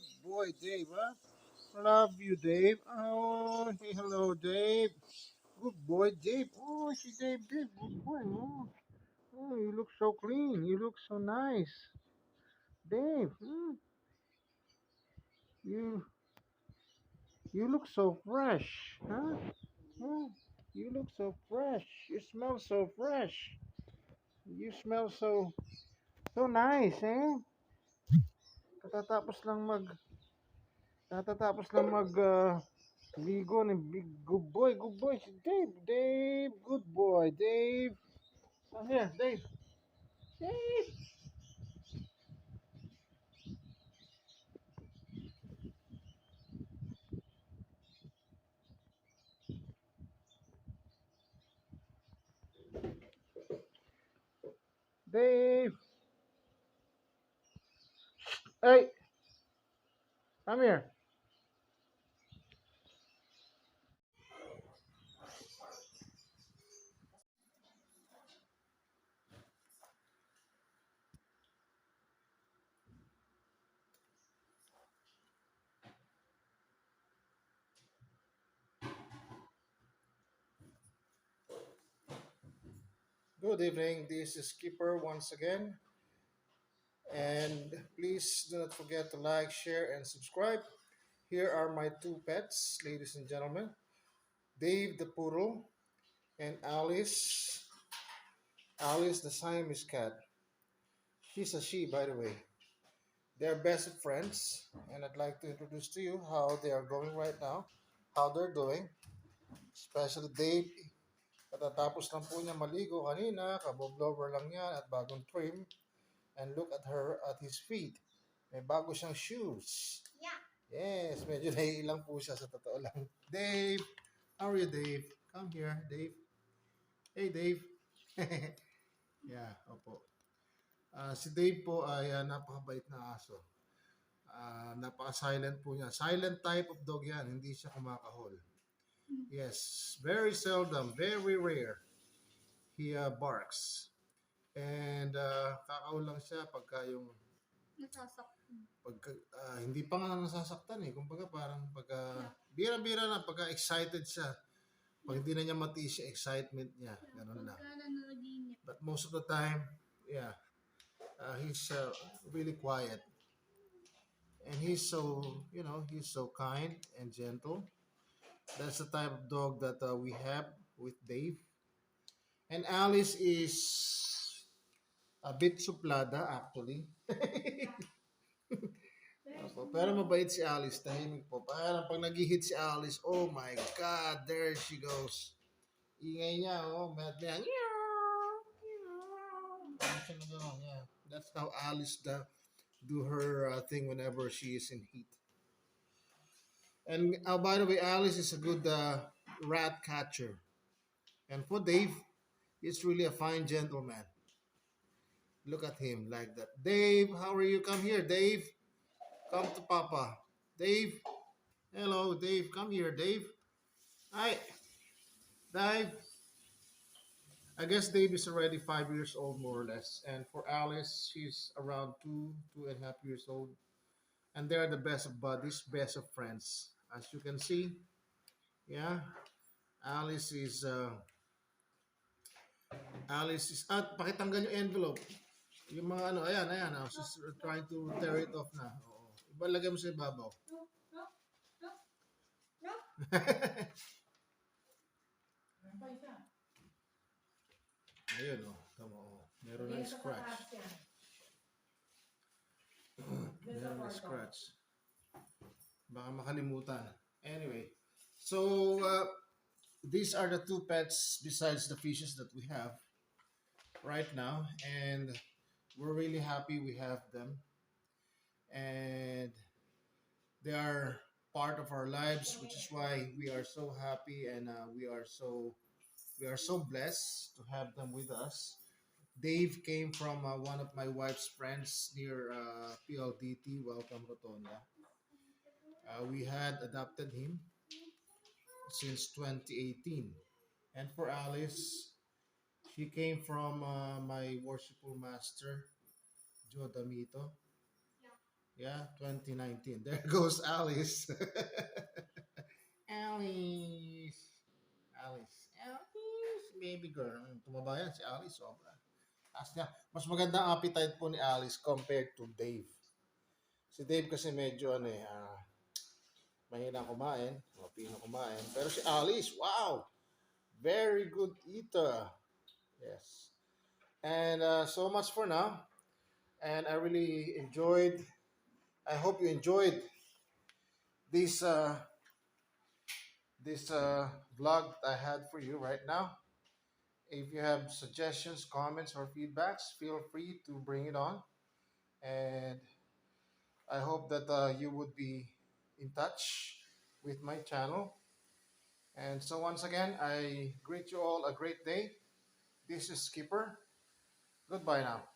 Good boy, Dave, huh? Love you, Dave. Oh, hey, hello, Dave. Good boy, Dave. Oh, she Dave. Good boy. Oh, you look so clean. You look so nice. Dave, you you look so fresh, huh? Oh, you look so fresh. You smell so fresh. You smell so nice, eh? Katatapos lang mag katatapos lang mag ligo ni big good boy si Dave. Dave, good boy, Dave. Come here, Dave. Dave. Dave. Hey, come here. Good evening. This is Skipper once again. And please do not forget to like, share, and subscribe. Here are my two pets, ladies and gentlemen, Dave the Poodle and Alice. Alice the Siamese cat. She's a she, by the way. They're best of friends, and I'd like to introduce to you how they are going right now, how they're doing. Especially Dave, katatapos lang po niya maligo kanina, kaboblower lang yan at bagong trim. And look at her, at his feet. May bago siyang shoes. Yes, medyo naiilang po siya sa totoo lang. Dave, how are you, Dave? Come here, Dave. Hey, Dave. Yeah, opo. Si Dave po ay napakabait na aso. Napaka-silent po niya. Silent type of dog yan. Hindi siya kumakahol. Yes, very seldom, very rare. He barks. And kakahol lang siya pagka yung pagka, hindi pa nga nasasaktan eh. Kumbaga parang pagka, bira-bira na pagka excited siya. Pag hindi na niya matiis yung excitement niya. Ganun lang. But most of the time, yeah, he's really quiet. And he's so, he's so kind and gentle. That's the type of dog that we have with Dave. And Alice is a bit suplada actually. Opo, pero mabait si Alice, tahimik po. Parang pag nag-hit si Alice, oh my God, there she goes. Ingay niya, oh, mayat niya. Yeah. That's how Alice do her thing whenever she is in heat. And by the way, Alice is a good rat catcher. And for Dave, he's really a fine gentleman. Look at him like that. Dave, how are you? Come here, Dave. Come to Papa. Dave. Hello, Dave. Come here, Dave. Hi, Dave. I guess Dave is already 5 years old, more or less. And for Alice, she's around 2.5 years old. And they're the best of buddies, best of friends. As you can see, yeah, Alice is, uh, pakitanggal yung envelope. Yung mga ano, ayan, she's trying to tear it off na. Oo. Ibalagay mo sa ibabaw. Ayun, oh. Tama, oh. Meron na scratch. Meron na scratch. Baka makalimutan. Anyway, so these are the two pets besides the fishes that we have right now, and we're really happy we have them, and they are part of our lives, which is why we are so happy, and we are so blessed to have them with us. Dave came from one of my wife's friends near PLDT, Welcome Rotonda. We had adopted him since 2018. And for Alice, she came from my worshipful master, Joe Damito. Yeah, 2019. There goes Alice. Alice. Alice, baby girl. Tumaba yan si Alice, sobra. As niya, mas maganda ang appetite po ni Alice compared to Dave. Si Dave kasi medyo ano eh, mahina kumain, mapino kumain. Pero si Alice, wow! Very good eater. Yes. And so much for now. And I really enjoyed, I hope you enjoyed this vlog that I had for you right now. If you have suggestions, comments, or feedbacks, feel free to bring it on. And I hope that you would be in touch with my channel. And so, once again, I greet you all a great day. This is Skipper. Goodbye now.